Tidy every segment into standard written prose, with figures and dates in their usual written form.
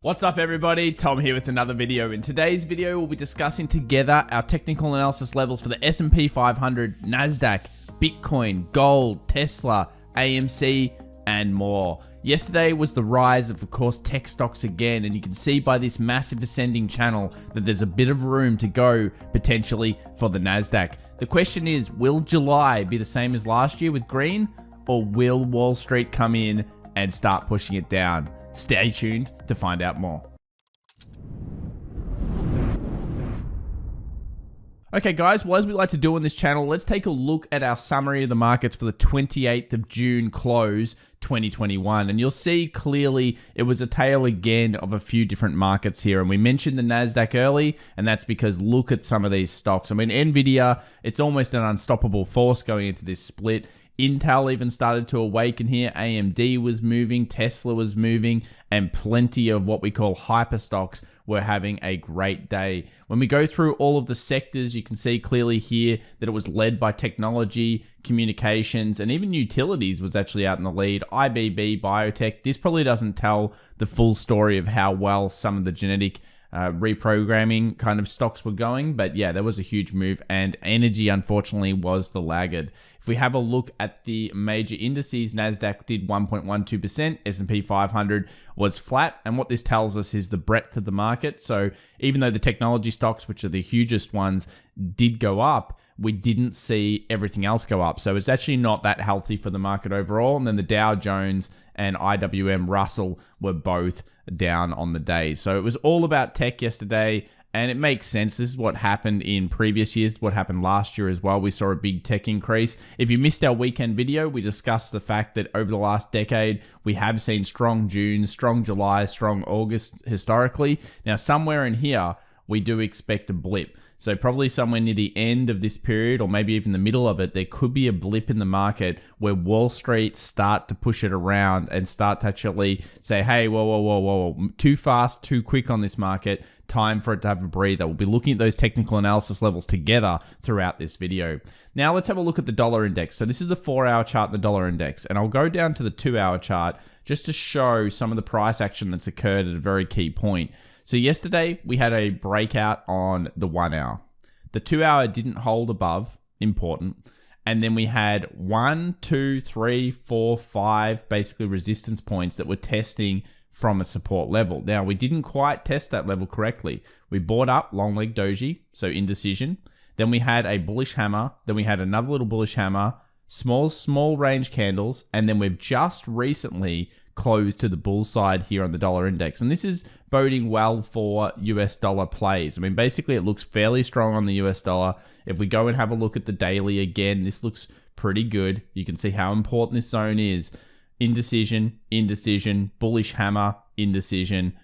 What's up everybody, Tom here with another video. In today's video, we'll be discussing together our technical analysis levels for the S&P 500, NASDAQ, Bitcoin, gold, Tesla, AMC, and more. Yesterday was the rise of course, tech stocks again, and you can see by this massive ascending channel that there's a bit of room to go potentially for the NASDAQ. The question is, will July be the same as last year with green, or will Wall Street come in and start pushing it down? Stay tuned to find out more. Okay guys, well, as we like to do on this channel, let's take a look at our summary of the markets for the 28th of June close 2021. And you'll see clearly it was a tale again of a few different markets here. And we mentioned the NASDAQ early, and that's because look at some of these stocks. I mean, Nvidia, it's almost an unstoppable force going into this split. Intel even started to awaken here. AMD was moving, Tesla was moving, and plenty of what we call hyper stocks were having a great day. When we go through all of the sectors, you can see clearly here that it was led by technology, communications, and even utilities was actually out in the lead. IBB, biotech, this probably doesn't tell the full story of how well some of the genetic reprogramming kind of stocks were going, but yeah, there was a huge move, and energy unfortunately was the laggard. If we have a look at the major indices, NASDAQ did 1.12%, S&P 500 was flat, and what this tells us is the breadth of the market. So even though the technology stocks, which are the hugest ones, did go up, we didn't see everything else go up. So it's actually not that healthy for the market overall. And then the Dow Jones and IWM Russell were both down on the day. So it was all about tech yesterday, and it makes sense. This is what happened in previous years, what happened last year as well. We saw a big tech increase. If you missed our weekend video, we discussed the fact that over the last decade, we have seen strong June, strong July, strong August historically. Now, somewhere in here, we do expect a blip. So probably somewhere near the end of this period, or maybe even the middle of it, there could be a blip in the market where Wall Street start to push it around and start to actually say, hey, whoa, too fast, too quick on this market. Time for it to have a breather. We'll be looking at those technical analysis levels together throughout this video. Now let's have a look at the dollar index. So this is the 4-hour chart, the dollar index, and I'll go down to the 2-hour chart just to show some of the price action that's occurred at a very key point. So yesterday we had a breakout on the 1 hour. The 2 hour didn't hold above, important. And then we had 1, 2, 3, 4, 5 basically resistance points that were testing from a support level. Now we didn't quite test that level correctly. We bought up long leg doji, so indecision. Then we had a bullish hammer. Then we had another little bullish hammer, small range candles. And then we've just recently closed to the bull side here on the dollar index. And this is boding well for US dollar plays. I mean, basically it looks fairly strong on the US dollar. If we go and have a look at the daily again, this looks pretty good. You can see how important this zone is. Indecision, indecision, bullish hammer, indecision.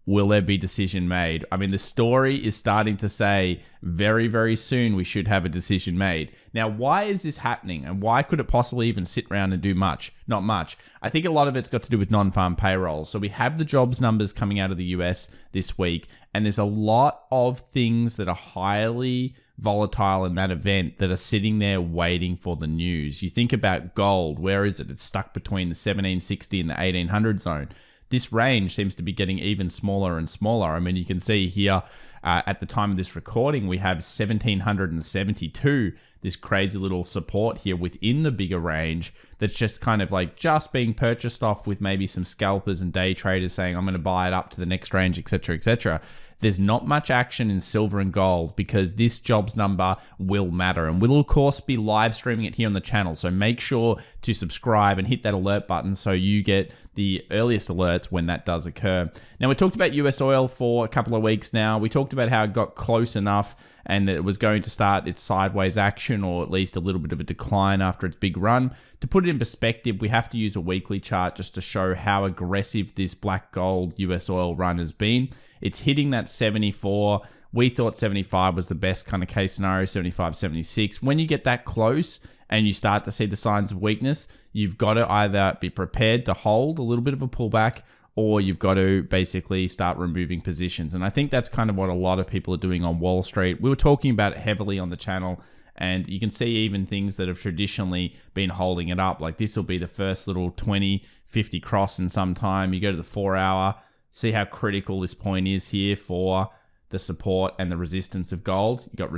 Will there be decision made? I mean, the story is starting to say very, very soon we should have a decision made. Now, why is this happening? And why could it possibly even sit around and do much? Not much. I think a lot of it's got to do with non-farm payrolls. So we have the jobs numbers coming out of the US this week, and there's a lot of things that are highly volatile in that event that are sitting there waiting for the news. You think about gold. Where is it? It's stuck between the 1760 and the 1800 zone. This range seems to be getting even smaller and smaller. I mean, you can see here at the time of this recording, we have 1772, this crazy little support here within the bigger range that's just kind of like just being purchased off with maybe some scalpers and day traders saying, I'm going to buy it up to the next range, etc., etc. There's not much action in silver and gold because this jobs number will matter. And we'll, of course, be live streaming it here on the channel. So make sure to subscribe and hit that alert button so you get the earliest alerts when that does occur. Now, we talked about US oil for a couple of weeks now. We talked about how it got close enough and that it was going to start its sideways action, or at least a little bit of a decline after its big run. To put it in perspective, we have to use a weekly chart just to show how aggressive this black gold US oil run has been. It's hitting that 74. We thought 75 was the best kind of case scenario, 75, 76. When you get that close and you start to see the signs of weakness, you've got to either be prepared to hold a little bit of a pullback, or you've got to basically start removing positions. And I think that's kind of what a lot of people are doing on Wall Street. We were talking about it heavily on the channel, and you can see even things that have traditionally been holding it up. Like this will be the first little 20, 50 cross in some time. You go to the 4 hour, See how critical this point is here for the support and the resistance of gold. You got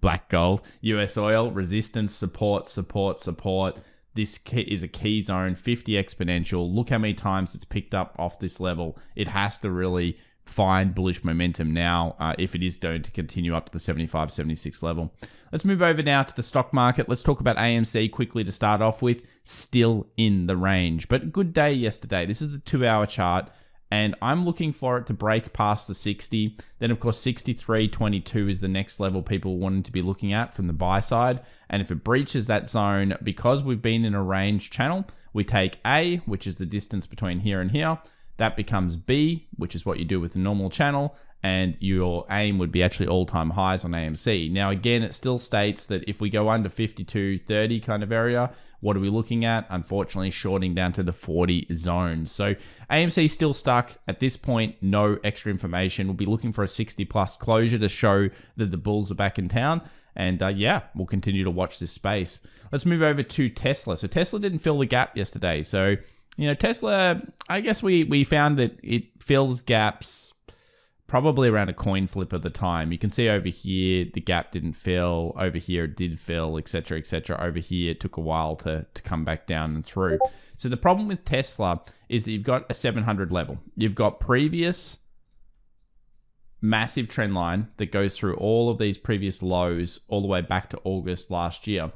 black gold, US oil, resistance, support, support, support. This is a key zone, 50 exponential. Look how many times it's picked up off this level. It has to really find bullish momentum now if it is going to continue up to the 75, 76 level. Let's move over now to the stock market. Let's talk about AMC quickly to start off with. Still in the range, but good day yesterday. This is the 2-hour chart, and I'm looking for it to break past the 60. Then, of course, 63.22 is the next level people wanted to be looking at from the buy side. And if it breaches that zone, because we've been in a range channel, we take A, which is the distance between here and here. That becomes B, which is what you do with the normal channel, and your aim would be actually all-time highs on AMC. Now, again, it still states that if we go under 52.30 kind of area, what are we looking at? Unfortunately, shorting down to the 40 zone. So AMC still stuck at this point. No extra information. We'll be looking for a 60-plus closure to show that the bulls are back in town. And yeah, we'll continue to watch this space. Let's move over to Tesla. So Tesla didn't fill the gap yesterday. So Tesla, I guess we found that it fills gaps probably around a coin flip of the time. You can see over here, the gap didn't fill. Over here, it did fill, etc., etc. Over here, it took a while to come back down and through. So the problem with Tesla is that you've got a 700 level. You've got previous massive trend line that goes through all of these previous lows all the way back to August last year.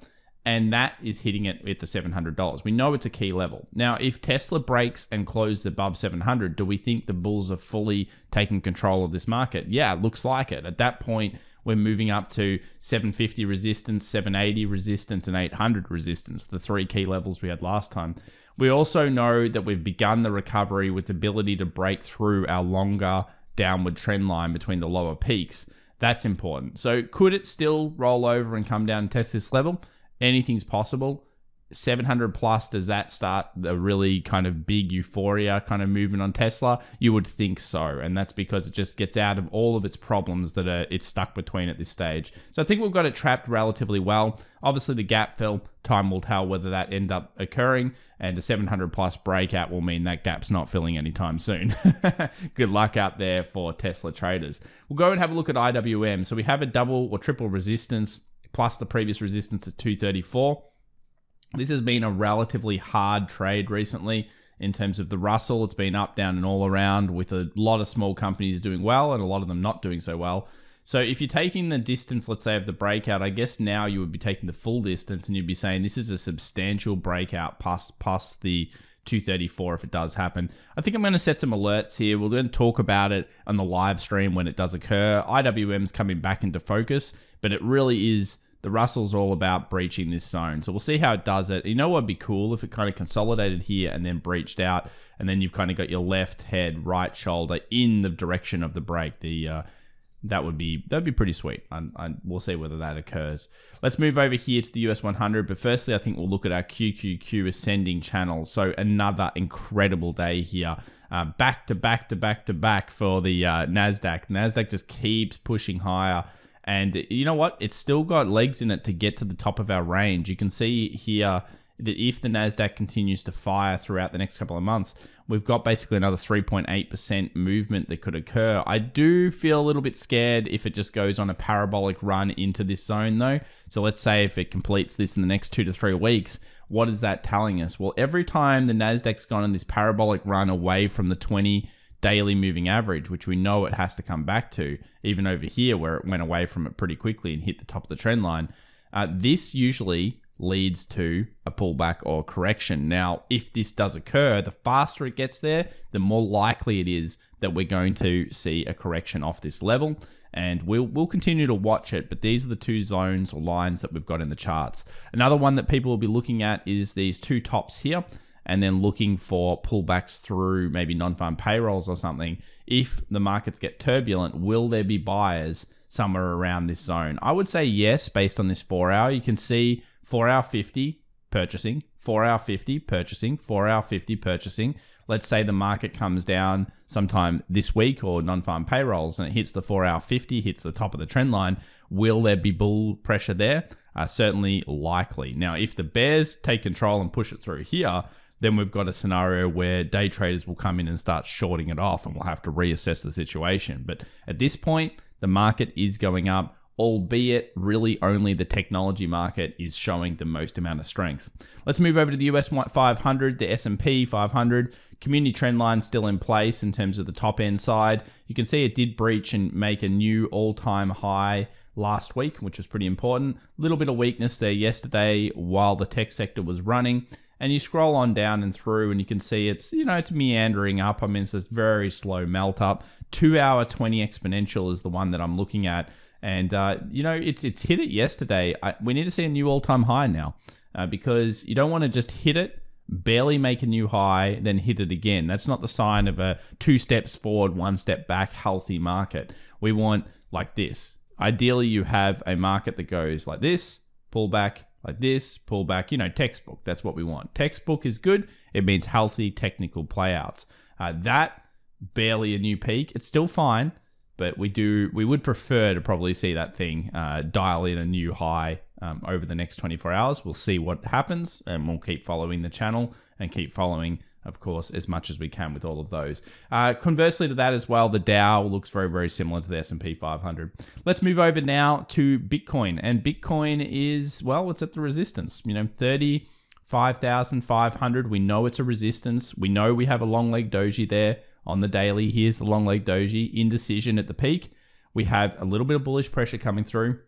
And that is hitting it at the $700. We know it's a key level. Now, if Tesla breaks and closes above 700, do we think the bulls are fully taking control of this market? Yeah, it looks like it. At that point, we're moving up to 750 resistance, 780 resistance, and 800 resistance, the three key levels we had last time. We also know that we've begun the recovery with the ability to break through our longer downward trend line between the lower peaks. That's important. So could it still roll over and come down and test this level? Anything's possible. 700 plus, does that start a really kind of big euphoria kind of movement on Tesla? You would think so, and that's because it just gets out of all of its problems that it's stuck between at this stage. So I think we've got it trapped relatively well. Obviously the gap fill, time will tell whether that end up occurring, and a 700 plus breakout will mean that gap's not filling anytime soon. Good luck out there for Tesla traders. We'll go and have a look at IWM. So we have a double or triple resistance plus the previous resistance at 234. This has been a relatively hard trade recently in terms of the Russell. It's been up, down, and all around, with a lot of small companies doing well and a lot of them not doing so well. So if you're taking the distance, let's say, of the breakout, I guess now you would be taking the full distance and you'd be saying this is a substantial breakout past the 234 if it does happen. I think I'm going to set some alerts here. We'll then talk about it on the live stream when it does occur. IWM's coming back into focus, but it really is, the Russell's all about breaching this zone. So we'll see how it does it. You know what would be cool if it kind of consolidated here and then breached out, and then you've kind of got your left head, right shoulder in the direction of the break. That'd be pretty sweet. We'll see whether that occurs. Let's move over here to the US 100. But firstly, I think we'll look at our QQQ ascending channel. So another incredible day here. Back to back to back to back for the NASDAQ. NASDAQ just keeps pushing higher. And you know what? It's still got legs in it to get to the top of our range. You can see here that if the NASDAQ continues to fire throughout the next couple of months, we've got basically another 3.8% movement that could occur. I do feel a little bit scared if it just goes on a parabolic run into this zone though. So let's say if it completes this in the next 2 to 3 weeks, what is that telling us? Well, every time the NASDAQ's gone on this parabolic run away from the 20 daily moving average, which we know it has to come back to, even over here where it went away from it pretty quickly and hit the top of the trend line, this usually leads to a pullback or correction. Now, if this does occur, the faster it gets there, the more likely it is that we're going to see a correction off this level, and we'll continue to watch it. But these are the two zones or lines that we've got in the charts. Another one that people will be looking at is these two tops here, and then looking for pullbacks through maybe non-farm payrolls or something. If the markets get turbulent, will there be buyers somewhere around this zone? I would say yes, based on this 4 hour. You can see 4 hour 50 purchasing, 4 hour 50 purchasing, 4 hour 50 purchasing. Let's say the market comes down sometime this week or non-farm payrolls and it hits the 4 hour 50, hits the top of the trend line. Will there be bull pressure there? Certainly likely. Now, if the bears take control and push it through here, then we've got a scenario where day traders will come in and start shorting it off, and we'll have to reassess the situation. But at this point, the market is going up, albeit really only the technology market is showing the most amount of strength. Let's move over to the US 500, the S&P 500. Community trend line still in place in terms of the top end side. You can see it did breach and make a new all-time high last week, which was pretty important. A little bit of weakness there yesterday while the tech sector was running. And you scroll on down and through and you can see it's, it's meandering up. I mean, it's this very slow melt up. 2 hour 20 exponential is the one that I'm looking at. And, it's hit it yesterday. We need to see a new all-time high now because you don't want to just hit it, barely make a new high, then hit it again. That's not the sign of a 2 steps forward, 1 step back, healthy market. We want like this. Ideally, you have a market that goes like this, pull back, like this, pull back, textbook. That's what we want. Textbook is good. It means healthy technical playouts. That, barely a new peak. It's still fine. But we would prefer to probably see that thing dial in a new high over the next 24 hours. We'll see what happens, and we'll keep following the channel and keep following, of course, as much as we can with all of those. Conversely to that as well, the Dow looks very, very similar to the S&P 500. Let's move over now to Bitcoin. And Bitcoin is, well, it's at the resistance. 35,500. We know it's a resistance. We know we have a long leg doji there. On the daily, here's the long leg doji, indecision at the peak. We have a little bit of bullish pressure coming through.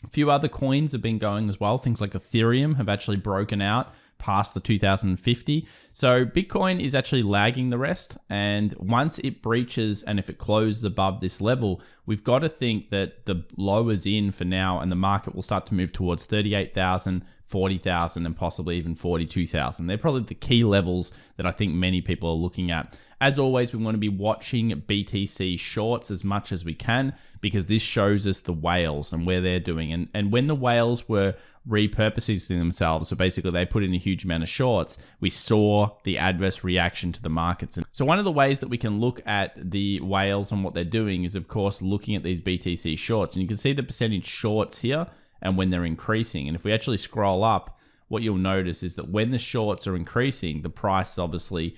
A few other coins have been going as well. Things like Ethereum have actually broken out past the 2050. So Bitcoin is actually lagging the rest. And once it breaches and if it closes above this level, we've got to think that the low is in for now and the market will start to move towards 38,000, 40,000 and possibly even 42,000. They're probably the key levels that I think many people are looking at. As always, we want to be watching BTC shorts as much as we can because this shows us the whales and where they're doing. And when the whales were repurposing themselves, so basically they put in a huge amount of shorts, we saw the adverse reaction to the markets. And so one of the ways that we can look at the whales and what they're doing is, of course, looking at these BTC shorts. And you can see the percentage shorts here and when they're increasing. And if we actually scroll up, what you'll notice is that when the shorts are increasing, the price is obviously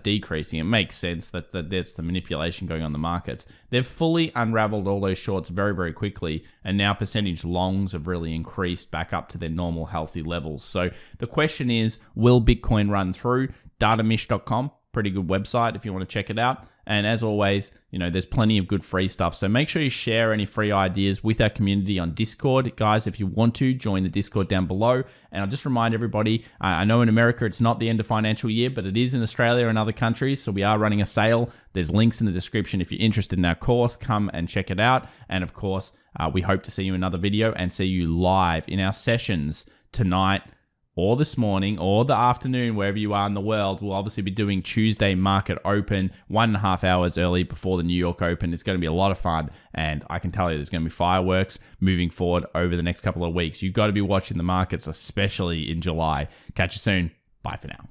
decreasing. It makes sense that that's the manipulation going on in the markets. They've fully unraveled all those shorts very, very quickly, and now percentage longs have really increased back up to their normal healthy levels. So the question is, will Bitcoin run through? Datamish.com, pretty good website if you want to check it out. And as always, there's plenty of good free stuff. So make sure you share any free ideas with our community on Discord. Guys, if you want to, join the Discord down below. And I'll just remind everybody, I know in America it's not the end of financial year, but it is in Australia and other countries. So we are running a sale. There's links in the description. If you're interested in our course, come and check it out. And of course, we hope to see you in another video and see you live in our sessions tonight, or this morning, or the afternoon, wherever you are in the world. We'll obviously be doing Tuesday market open 1.5 hours early before the New York Open. It's going to be a lot of fun, and I can tell you there's going to be fireworks moving forward over the next couple of weeks. You've got to be watching the markets, especially in July. Catch you soon. Bye for now.